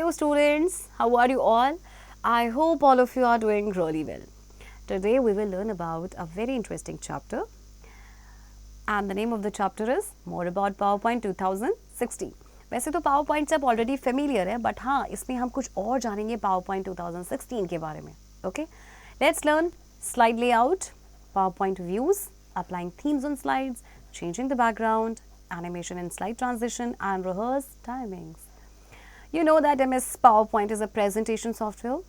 Hello students, how are you all? I hope all of you are doing really well. Today we will learn about a very interesting chapter and the name of the chapter is More About PowerPoint 2016. वैसे तो PowerPoint से आप already familiar है but हाँ इसमें हम कुछ और जानेंगे PowerPoint 2016 के बारे में. Okay, let's learn slide layout, PowerPoint views, applying themes on slides, changing the background, animation and slide transition and rehearse timings. You know that MS PowerPoint is a presentation software.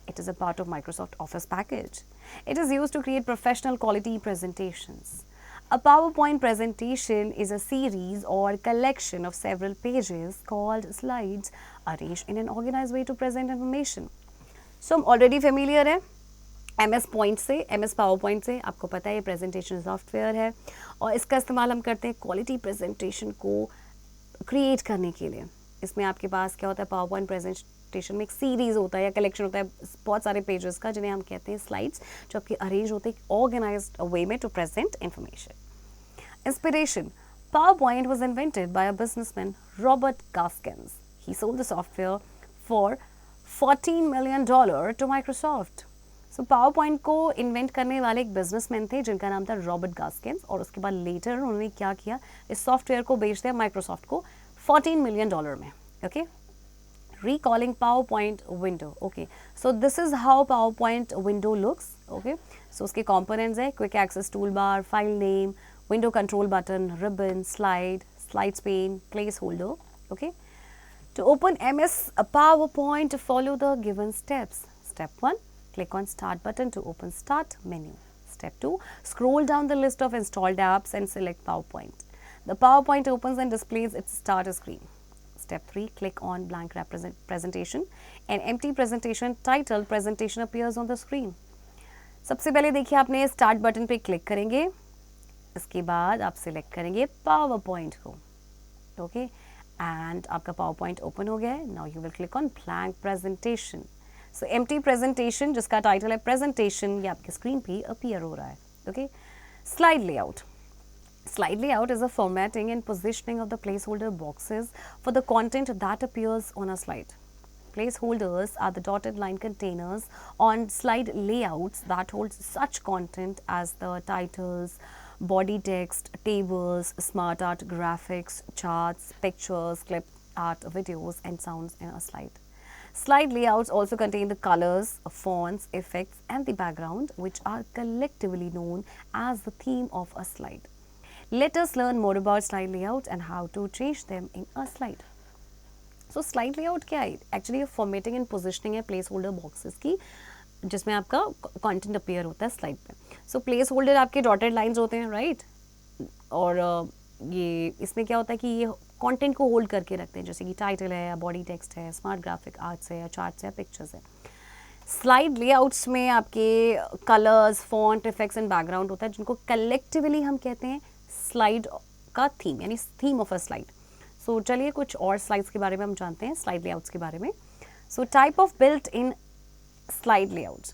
It is a part of Microsoft Office package. It is used to create professional quality presentations. A PowerPoint presentation is a series or collection of several pages called slides arranged in an organized way to present information. So, I'm already familiar है MS Point से, MS PowerPoint से. आपको पता है ये presentation software है और इसका इस्तेमाल हम करते हैं quality presentation को create करने के लिए. इसमें आपके पास क्या होता है PowerPoint presentation में एक सीरीज होता है या कलेक्शन होता है बहुत सारे पेजेस का जिन्हें हम कहते हैं स्लाइड्स जो आपके अरेंज होते हैं ऑर्गेनाइज्ड वे में to present information. Inspiration PowerPoint was invented by a businessman Robert Gaskins. He sold the software for $14 million to Microsoft. So PowerPoint को इन्वेंट करने वाले एक बिजनेसमैन थे जिनका नाम था रॉबर्ट गास्किन्स और उसके बाद लेटर उन्होंने क्या किया इस सॉफ्टवेयर को बेच दिया माइक्रोसॉफ्ट को $14 million में. Okay, recalling PowerPoint window. Okay, so this is how PowerPoint window looks. Okay, so उसके components है quick access toolbar, file name, window control button, ribbon, slides pane, placeholder. Okay, to open MS PowerPoint, follow the given steps. Step 1, click on start button to open start menu. Step 2, scroll down the list of installed apps and select PowerPoint. The PowerPoint opens and displays its starter screen. Step 3, click on blank presentation. An empty presentation titled presentation appears on the screen. सबसे पहले देखिए आपने start button पे click करेंगे इसके बाद आप select करेंगे पावर पॉइंट को. ओके एंड आपका पावर पॉइंट ओपन हो गया है. Now you will click on blank presentation. So empty presentation जिसका टाइटल है प्रेजेंटेशन ये आपके स्क्रीन पे अपीयर हो रहा है. Okay slide layout. Slide layout is a formatting and positioning of the placeholder boxes for the content that appears on a slide. Placeholders are the dotted line containers on slide layouts that hold such content as the titles, body text, tables, smart art graphics, charts, pictures, clip art, videos and sounds in a slide. Slide layouts also contain the colors, fonts, effects and the background which are collectively known as the theme of a slide. Let us learn more about slide layout and how to change them in a slide. So slide layout क्या है? Actually formatting and positioning है placeholder boxes की जिसमें आपका content appear होता है slide पे. So placeholder आपके dotted lines होते हैं right? और ये इसमें क्या होता है कि ये content को hold करके रखते हैं जैसे कि title है या body text है, smart graphic arts है या charts है, pictures है. स्लाइड लेआउट्स में आपके colours, font, effects and background होता है जिनको कलेक्टिवली हम कहते हैं स्लाइड का थीम यानी थीम ऑफ अ स्लाइड. सो चलिए कुछ और स्लाइड्स के बारे में हम जानते हैं स्लाइड लेआउट्स के बारे में. So type of built in slide layouts.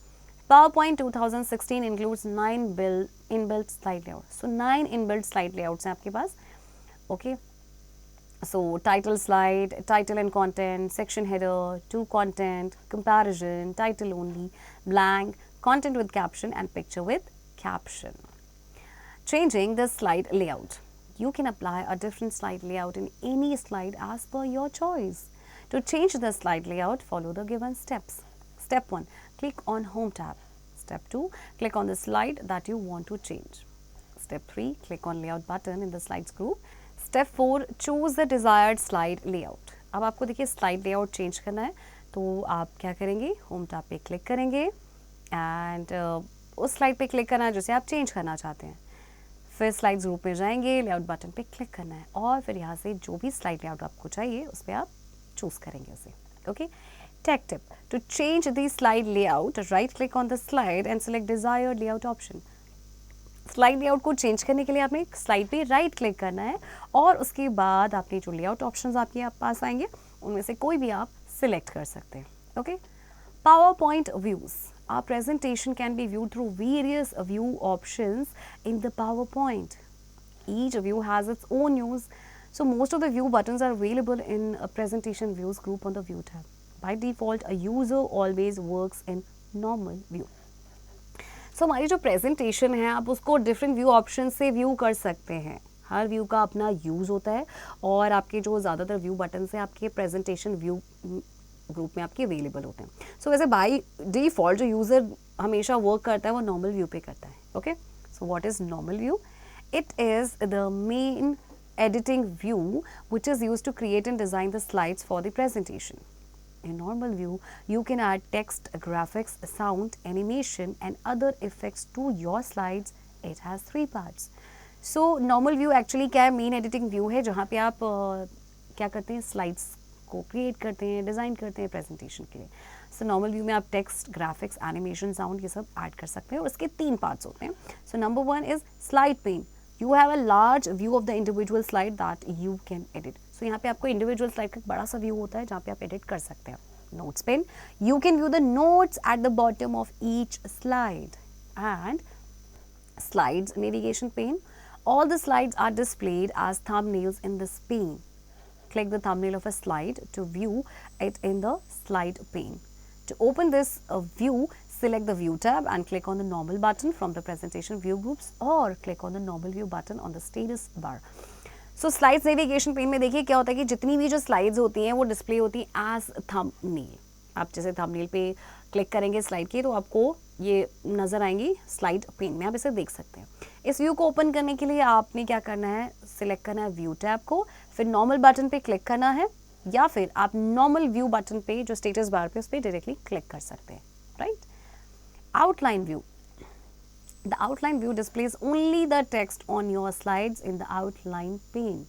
PowerPoint 2016 includes 9 inbuilt slide layouts. So 9 inbuilt slide layouts हैं आपके पास. Okay. So title slide, title and content, section header, to content, comparison, title only, blank, content with caption and picture with caption. Changing the slide layout. You can apply a different slide layout in any slide as per your choice. To change the slide layout, follow the given steps. Step 1, click on Home tab. Step 2, click on the slide that you want to change. Step 3, click on Layout button in the slides group. Step 4, choose the desired slide layout. अब आपको देखिए slide layout change करना है तो आप क्या करेंगे Home tab पे क्लिक करेंगे एंड उस स्लाइड पे क्लिक करना है जिसे आप चेंज करना चाहते हैं. फिर स्लाइड्स ग्रुप में जाएंगे, लेआउट बटन पे क्लिक करना है और फिर यहाँ से जो भी स्लाइड लेआउट आपको चाहिए उस पर आप चूज़ करेंगे उसे. Okay tech tip. To change the slide layout right click on the slide and select desired layout option. Slide layout को चेंज करने के लिए आपने स्लाइड पे राइट क्लिक करना है और उसके बाद आपने जो लेआउट ऑप्शंस आपके पास आएंगे उनमें से कोई भी आप सिलेक्ट कर सकते हैं. Okay PowerPoint views. Our presentation can be viewed through various view options in the PowerPoint. Each view has its own use. So most of the view buttons are available in a presentation views group on the view tab. By default, a user always works in normal view. So हमारी जो presentation है आप उसको different view option से view कर सकते हैं. हर view का अपना यूज़ होता है और आपके जो ज़्यादातर व्यू बटन से आपके प्रेजेंटेशन व्यू ग्रुप में आपके अवेलेबल होते हैं. सो वैसे बाय डिफ़ॉल्ट जो यूज़र हमेशा वर्क करता है वो नॉर्मल व्यू पे करता है. Okay, so what is normal view? It is the main editing view which is used to create and design the slides for the presentation. In normal view, you can add text, graphics, sound, animation and other effects to your slides. It has 3 parts. So normal view actually क्या है? Main editing view है जहाँ पे आप क्या करते हैं, slides को क्रिएट करते हैं, डिज़ाइन करते हैं प्रेजेंटेशन के लिए. सो नॉर्मल व्यू में आप टेक्स्ट, ग्राफिक्स, एनिमेशन, साउंड ये सब ऐड कर सकते हैं और इसके 3 पार्ट्स होते हैं. So number 1 is slide pane. You have a large view of the individual slide that you can edit. So यहाँ पे आपको individual slide का एक बड़ा सा व्यू होता है जहाँ पे आप edit कर सकते हैं. Notes pane. You can view the notes at the bottom of each slide. And slides navigation pane. All the slides are displayed as thumbnails in this pane. Click the thumbnail of a slide to view it in the slide pane. To open this view, select the view tab and click on the normal button from the presentation view groups or click on the normal view button on the status bar. So slides navigation pane में देखिए क्या होता है कि जितनी भी जो slides होती हैं वो display होती हैं as thumbnail. आप जैसे thumbnail पे क्लिक करेंगे स्लाइड की तो आपको ये नज़र आएंगी स्लाइड पेन में, आप इसे देख सकते हैं. इस व्यू को ओपन करने के लिए आपने क्या करना है, सिलेक्ट करना है व्यू टैब को, फिर नॉर्मल बटन पे क्लिक करना है या फिर आप नॉर्मल व्यू बटन पे जो स्टेटस बार पे उस पर डायरेक्टली क्लिक कर सकते हैं. Right. Outline view. The outline view displays only the text on your slides in the outline pane.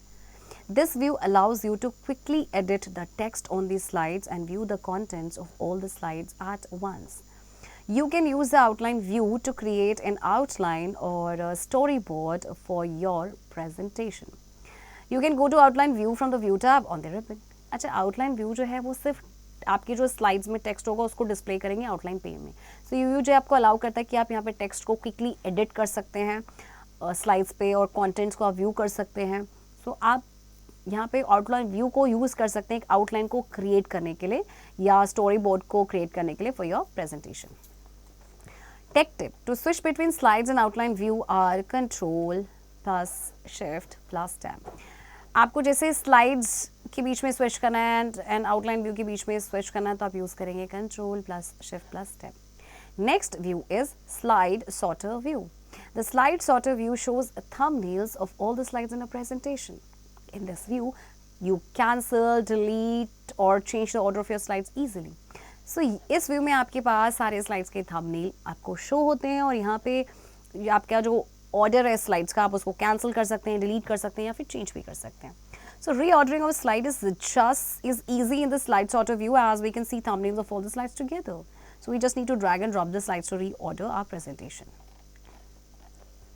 This view allows you to quickly edit the text on the slides and view the contents of all the slides at once. You can use the outline view to create an outline or a storyboard for your presentation. You can go to outline view from the view tab on the ribbon. अच्छा, outline view जो है वो सिर्फ आपकी जो slides में text होगा उसको डिस्प्ले करेंगे आउटलाइन पेन में. सो यू जो आपको अलाउ करता है कि आप यहाँ पे टेक्स्ट को क्विकली एडिट कर सकते हैं स्लाइड्स पे और कंटेंट्स को आप व्यू कर सकते हैं. सो आप यहाँ पे आउटलाइन व्यू को यूज़ कर सकते हैं एक आउटलाइन को क्रिएट करने के लिए या स्टोरी बोर्ड को क्रिएट करने के लिए for your presentation. Tech tip. To switch between slides and outline view are control plus shift plus tab. आपको जैसे स्लाइड्स के बीच में स्विच करना है एंड आउटलाइन व्यू के बीच में स्विच करना है तो आप यूज़ करेंगे control plus shift plus tab. Next view is slide sorter view. The slide sorter view shows thumbnails of all the slides in a presentation. In this view, you cancel, delete or change the order of your slides easily. So इस view में आपके पास सारे slides के thumbnail आपको show होते हैं और यहाँ पे आपका जो ऑर्डर है स्लाइड्स का आप उसको कैंसिल कर सकते हैं, डिलीट कर सकते हैं या फिर चेंज भी कर सकते हैं. So reordering of a slide is easy in the slide sorter view as we can see thumbnails of all the slides together. So we just need to drag and drop the slides to reorder our presentation.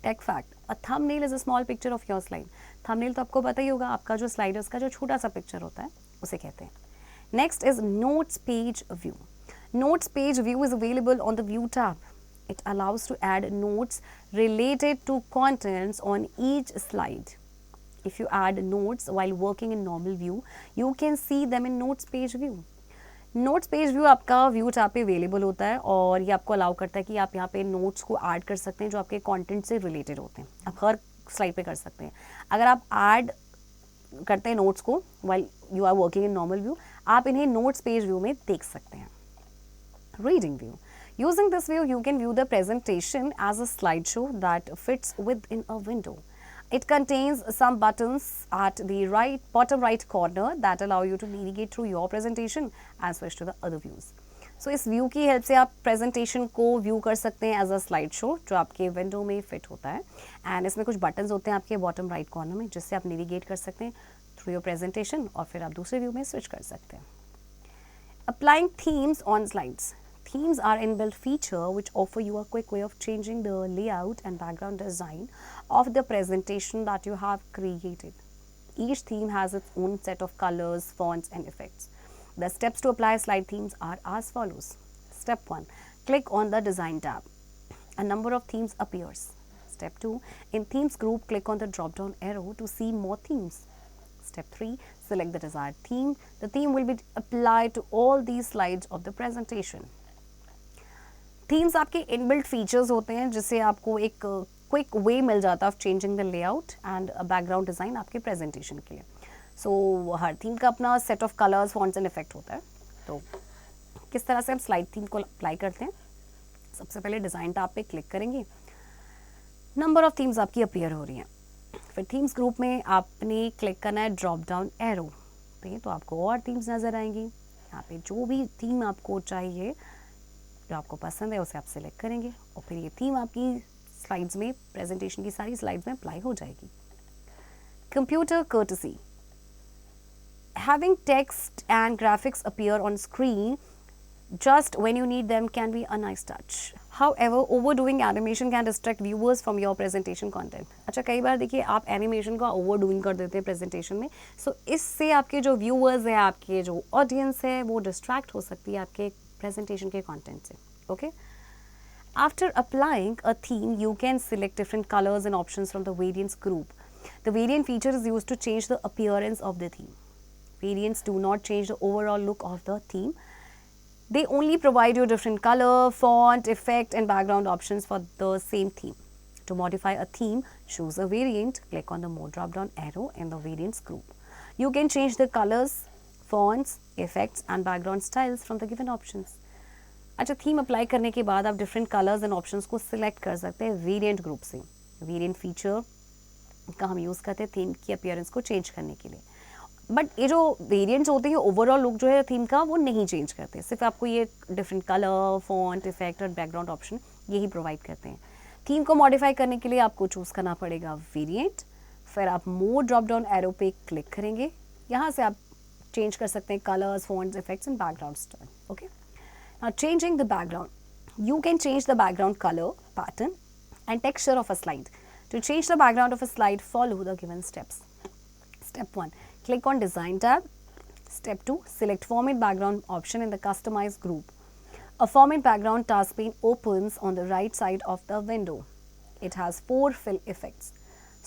Tech fact. A thumbnail is a small picture of your slide. Thumbnail तो आपको पता ही होगा, आपका जो slide है उसका जो छोटा सा पिक्चर होता है उसे कहते हैं. Next is notes page view. Notes page view is available on the view tab. It allows to add notes related to contents on each slide. If you add notes while working in normal view, you can see them in notes page view. Notes page view आपका view tab पे available होता है और ये आपको allow करता है कि आप यहाँ पे नोट्स को ऐड कर सकते हैं जो आपके कंटेंट से रिलेटेड होते हैं. आप हर स्लाइड पे कर सकते हैं. अगर आप ऐड करते हैं नोट्स को while you are working in normal view, आप इन्हें नोट्स पेज व्यू में देख सकते हैं. Reading view. Using this view, you can view the presentation as a slideshow that fits within a window. It contains some buttons at the bottom right corner that allow you to navigate through your presentation and switch to the other views. So इस view की help से आप presentation को view कर सकते हैं as a slide show जो आपके विंडो में फिट होता है. एंड इसमें कुछ बटन्स होते हैं आपके बॉटम राइट कॉर्नर में जिससे आप नेविगेट कर सकते हैं थ्रू योर प्रेजेंटेशन और फिर आप दूसरे व्यू में स्विच कर सकते हैं. Applying themes on slides. Themes are inbuilt feature which offer you a quick way of changing the layout and background design of the presentation that you have created. Each theme has its own set of colors, fonts and effects. The steps to apply slide themes are as follows. Step 1. Click on the design tab. A number of themes appears. Step 2. In themes group, click on the drop down arrow to see more themes. Step 3, select the desired theme. The theme will be applied to all these slides of the presentation. Themes आपके inbuilt features होते हैं जिससे आपको एक quick way मिल जाता है of changing the layout and background design आपके presentation के लिए. सो हर थीम का अपना set of colours, fonts and effect होता है. तो किस तरह से हम स्लाइड थीम को अप्लाई करते हैं? सबसे पहले डिज़ाइन टैब पे क्लिक करेंगे. नंबर ऑफ थीम्स आपकी अपीयर हो रही हैं. फिर थीम्स ग्रुप में आपने क्लिक करना है ड्रॉप डाउन एरो पे, तो आपको और थीम्स नज़र आएंगी. यहाँ पे जो भी थीम आपको चाहिए, जो आपको पसंद है, उसे आप सिलेक्ट करेंगे और फिर ये थीम आपकी स्लाइड्स में, प्रेजेंटेशन की सारी स्लाइड्स में अप्लाई हो जाएगी. Computer courtesy. Having text and graphics appear on screen just when you need them can be a nice touch. However, overdoing animation can distract viewers from your presentation content. अच्छा, कई बार देखिए आप animation का ओवरडूइंग कर देते हैं प्रेजेंटेशन में, सो इससे आपके जो व्यूअर्स हैं, आपके जो ऑडियंस है, वो डिस्ट्रैक्ट हो सकती है आपके प्रेजेंटेशन के कंटेंट से. Okay. After applying a theme, you can select different colors and options from the variants group. The variant feature is used to change the appearance of the theme. Variants do not change the overall look of the theme. They only provide you different color, font, effect and background options for the same theme. To modify a theme, choose a variant, click on the more drop down arrow in the variants group. You can change the colors, fonts, effects and background styles from the given options. अच्छा, theme apply करने के बाद आप different colours and options को select कर सकते हैं variant group से. वेरिएंट फीचर का हम यूज़ करते हैं थीम की अपीयरेंस को चेंज करने के लिए. बट ये जो वेरिएंट्स होते हैं, ओवरऑल लुक जो है थीम का, वो नहीं चेंज करते. सिर्फ आपको ये डिफरेंट कलर, फॉन्ट, इफेक्ट और बैकग्राउंड ऑप्शन यही प्रोवाइड करते हैं. थीम को मॉडिफाई करने के लिए आपको चूज़ करना पड़ेगा वेरिएंट. फिर आप मोर ड्रॉप डाउन एरो पे क्लिक करेंगे. यहाँ से आप चेंज कर सकते हैं colours, fonts, effects and background style. Okay. Now changing the background. You can change the background color, pattern and texture of a slide. To change the background of a slide, follow the given steps. Step 1. Click on Design tab. Step 2. Select Format Background option in the Customize group. A Format Background task pane opens on the right side of the window. It has 4 fill effects: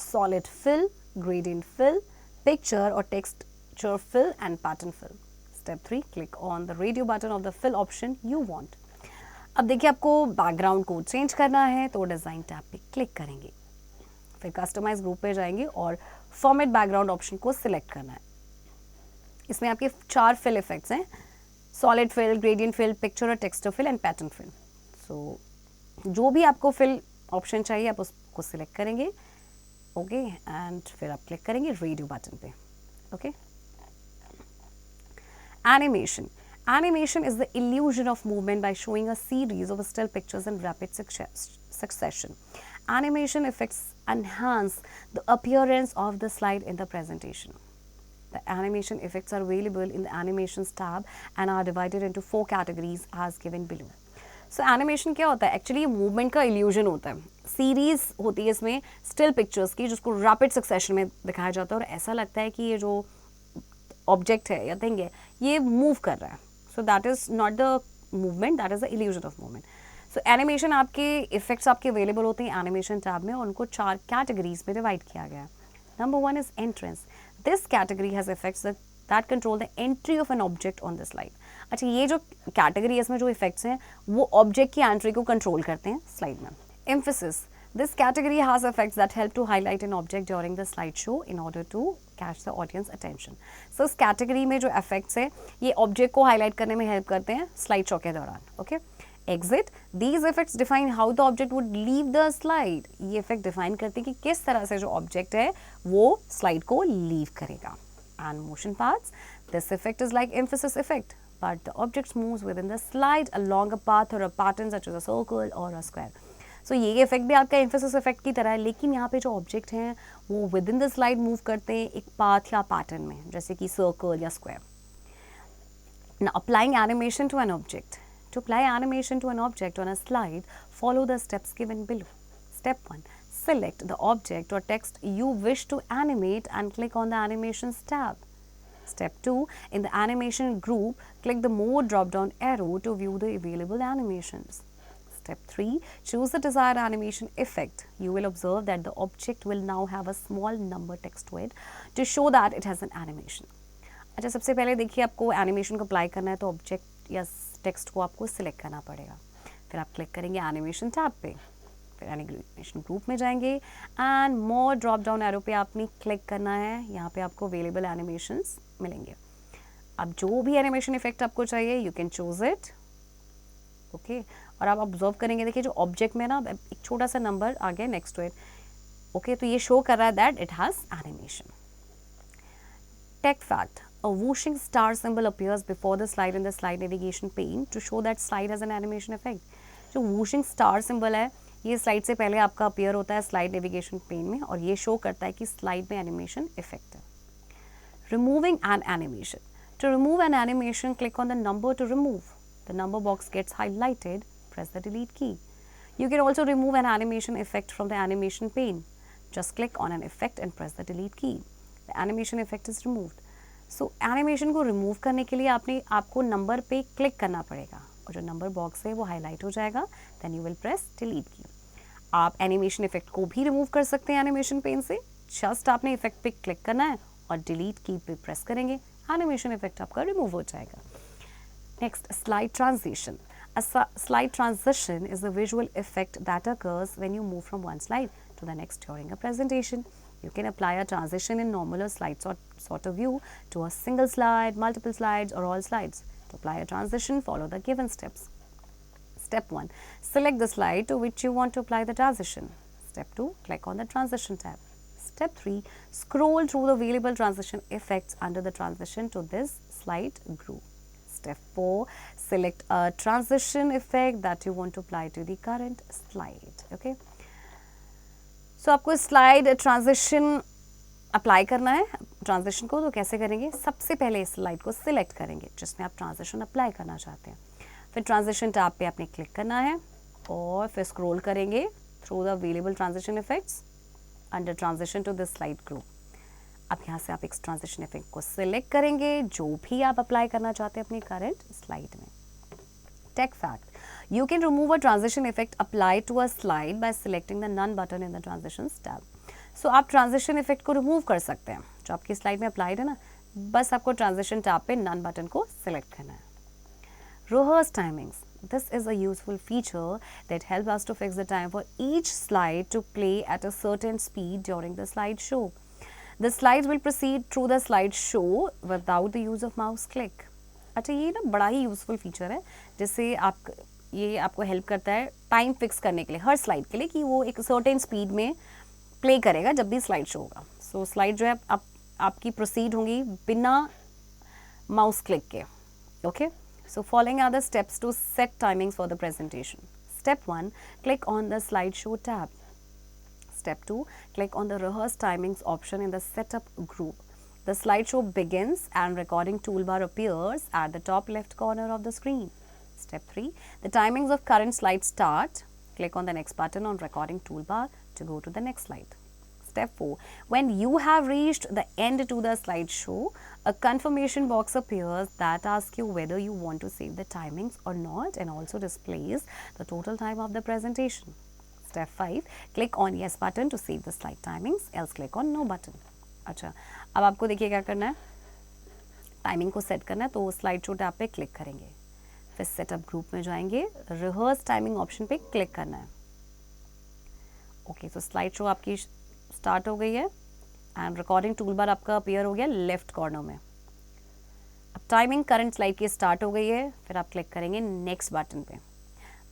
Solid Fill, Gradient Fill, Picture or Texture Fill and Pattern Fill. Step 3. Click on the radio button of the fill option you want. अब देखिए आपको background को change करना है तो design tab पे click करेंगे. फिर कस्टमाइज ग्रुप पे जाएंगे और फॉर्मेट बैकग्राउंड ऑप्शन को सिलेक्ट करना है. इसमें आपके 4 फिल इफेक्ट्स हैं: solid fill, gradient fill, picture और texture fill and pattern fill. So जो भी आपको फिल ऑप्शन चाहिए आप उसको सिलेक्ट करेंगे. ओके. एंड फिर आप क्लिक करेंगे रेडियो बटन पे. Okay. Animation. Animation is the illusion of movement by showing a series of still pictures in rapid succession. Animation effects enhance the appearance of the slide in the presentation. The animation effects are available in the Animations tab and are divided into 4 categories as given below. So animation क्या होता है? Actually movement का illusion होता है. Series होती है इसमें still pictures की, जिसको रैपिड सक्सेशन में दिखाया जाता है और ऐसा लगता है कि ये जो ऑब्जेक्ट है या थिंग है ये मूव कर रहा है. So that is not the movement, that is the illusion of movement. So animation आपके इफेक्ट्स आपके अवेलेबल होते हैं एनिमेशन टैब में और उनको 4 कैटेगरीज में डिवाइड किया गया है. Number 1 is entrance. This category has effects that control the entry of N object on the slide. अच्छा, ये जो कैटेगरी है इसमें जो इफेक्ट्स हैं वो ऑब्जेक्ट की एंट्री को कंट्रोल करते हैं स्लाइड में. Emphasis. This category has effects that help to highlight an object during the slideshow in order to catch the audience attention. So इस category में जो effects है ये object को highlight करने में help करते हैं slideshow के दौरान. Okay? Exit. These effects define how the object would leave the slide. ये effect define करते हैं कि किस तरह से जो object है वो slide को leave करेगा. And motion paths. This effect is like emphasis effect, but the object moves within the slide along a path or a pattern such as a circle or a square. सो ये effect भी आपका emphasis effect की तरह है, लेकिन यहाँ पे जो ऑब्जेक्ट हैं वो with in the slide move करते हैं एक पाथ या पैटर्न में, जैसे कि सर्कल या square. Now applying animation to an object. To apply animation to an object on a slide, follow the steps given below. Step 1. Select the object or text you wish to animate and click on the Animations tab. Step 2. In the Animation group, click the More drop-down arrow to view the available animations. Step 3. Choose the desired animation effect. You will observe that the object will now have a small number text to it to show that it has an animation. अच्छा, सबसे पहले देखिए आपको animation को apply करना है तो object या टेक्स्ट को आपको सिलेक्ट करना पड़ेगा. फिर आप क्लिक करेंगे एनिमेशन टैब पे, फिर एनिमेशन ग्रुप में जाएंगे and more drop down arrow पे आपने क्लिक करना है. यहाँ पे आपको अवेलेबल एनिमेशंस मिलेंगे. अब जो भी एनिमेशन इफेक्ट आपको चाहिए you can choose it. Okay, और आप ऑब्जर्व करेंगे, देखिए जो ऑब्जेक्ट में ना एक छोटा सा नंबर आ गया नेक्स्ट टू इट. ओके, तो ये शो कर रहा है that it has animation. Tech fact: a whooshing star symbol appears before the slide in the slide navigation pane to show that slide has an animation effect. जो whooshing star symbol है ये slide से पहले आपका appear होता है slide navigation pen में और ये शो करता है कि स्लाइड में एनिमेशन इफेक्ट है. Removing N animation: to remove an animation, click on the number to remove. The number box gets highlighted. Press the delete key. You can also remove an animation effect from the animation pane. Just click on an effect and press the delete key. The animation effect is removed. So animation को remove करने के लिए आपको number पे click करना पड़ेगा और जो नंबर बॉक्स है वो हाईलाइट हो जाएगा. Then you will press delete key. आप एनिमेशन इफेक्ट को भी रिमूव कर सकते हैं एनिमेशन पेन से. जस्ट आपने इफेक्ट पे क्लिक करना है और डिलीट की पे प्रेस करेंगे, एनिमेशन इफेक्ट आपका रिमूव हो जाएगा. Next, slide transition. A slide transition is a visual effect that occurs when you move from one slide to the next during a presentation. You can apply a transition in normal or slide sort of view to a single slide, multiple slides, or all slides. To apply a transition, follow the given steps. Step 1. Select the slide to which you want to apply the transition. Step 2. Click on the transition tab. Step 3. Scroll through the available transition effects under the transition to this slide group. Step 4. Select a transition effect that you want to apply to the current slide. Okay. So आपको slide transition apply करना है transition को. तो कैसे करेंगे? सबसे पहले इस स्लाइड को सिलेक्ट करेंगे जिसमें आप ट्रांजिशन अप्लाई करना चाहते हैं. फिर ट्रांजिशन टैब पे आपने क्लिक करना है और फिर स्क्रॉल करेंगे through the available transition effects under transition to this slide group. अब यहाँ से आप एक ट्रांजिशन इफेक्ट को सिलेक्ट करेंगे जो भी आप अप्लाई करना चाहते हैं अपनी करंट स्लाइड में. Tech fact: you can remove a transition effect applied to a slide by selecting the none button in the transitions tab. So आप transition effect को remove कर सकते हैं जो आपकी स्लाइड में अप्लाइड है ना. बस आपको transition tab पे none button को select करना है. Rehearse timings. This is a useful feature that helps us to fix the time for each slide to play at a certain speed during the slide show. The slides will proceed through the slide show without the use of mouse click. अच्छा, ये ना बड़ा ही useful feature है जिससे ये आपको help करता है टाइम फिक्स करने के लिए हर स्लाइड के लिए कि वो एक सर्टेन स्पीड में प्ले करेगा जब भी स्लाइड शो होगा. सो स्लाइड जो है आपकी प्रोसीड होंगी बिना माउस क्लिक के. Okay, so following are the steps to set timings for the presentation. Step 1. Click on the slide show tab. Step 2. Click on the rehearse timings option in the setup group. The slideshow begins and recording toolbar appears at the top left corner of the screen. Step 3. The timings of current slide start. Click on the next button on recording toolbar to go to the next slide. Step 4. When you have reached the end to the slideshow, a confirmation box appears that asks you whether you want to save the timings or not and also displays the total time of the presentation. Step 5. Click on yes button to save the slide timings, else click on no button. अच्छा, अब आपको देखिए क्या करना है, timing को set करना है. तो स्लाइड शो टैब पे क्लिक करेंगे, फिर सेटअप ग्रुप में जाएंगे, रिहर्स टाइमिंग ऑप्शन पे क्लिक करना है. ओके, तो स्लाइड शो आपकी स्टार्ट हो गई है एंड रिकॉर्डिंग टूल बार आपका अपीयर हो गया लेफ्ट कॉर्नर में. अब टाइमिंग करंट स्लाइड की स्टार्ट हो गई है, फिर आप क्लिक करेंगे नेक्स्ट बटन पे.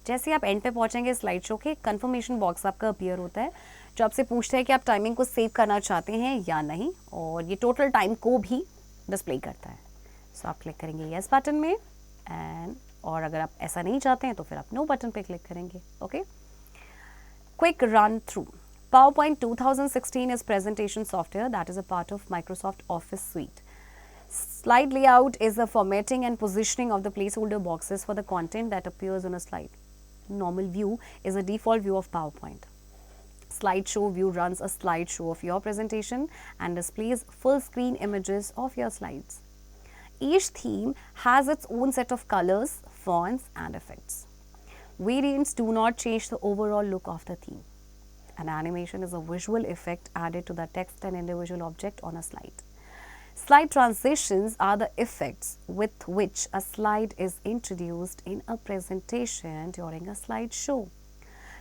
जैसे आप एंड पे पहुंचेंगे स्लाइड शो के कंफर्मेशन बॉक्स आपका अपीयर होता है जो आपसे पूछता है कि आप टाइमिंग को सेव करना चाहते हैं या नहीं और ये टोटल टाइम को भी डिस्प्ले करता है. सो आप क्लिक करेंगे यस बटन में एंड और अगर आप ऐसा नहीं चाहते हैं तो फिर आप नो बटन पे क्लिक करेंगे. Okay, quick run through. PowerPoint 2016 is presentation software that is a part of Microsoft Office suite. Slide layout is the formatting and positioning of the placeholder boxes for the content that appears on a slide. Normal view is a default view of PowerPoint. Slideshow view runs a slideshow of your presentation and displays full screen images of your slides. Each theme has its own set of colors, fonts and effects. Variants do not change the overall look of the theme. An animation is a visual effect added to the text and individual object on a slide. Slide transitions are the effects with which a slide is introduced in a presentation during a slideshow.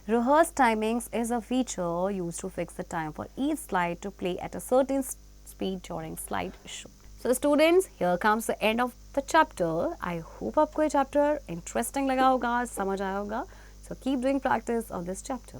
Rehearsed timings is a feature used to fix the time for each slide to play at a certain speed during slideshow. So students, here comes the end of the chapter. I hope आपको ये chapter interesting लगा होगा, समझ आया होगा. So keep doing practice of this chapter.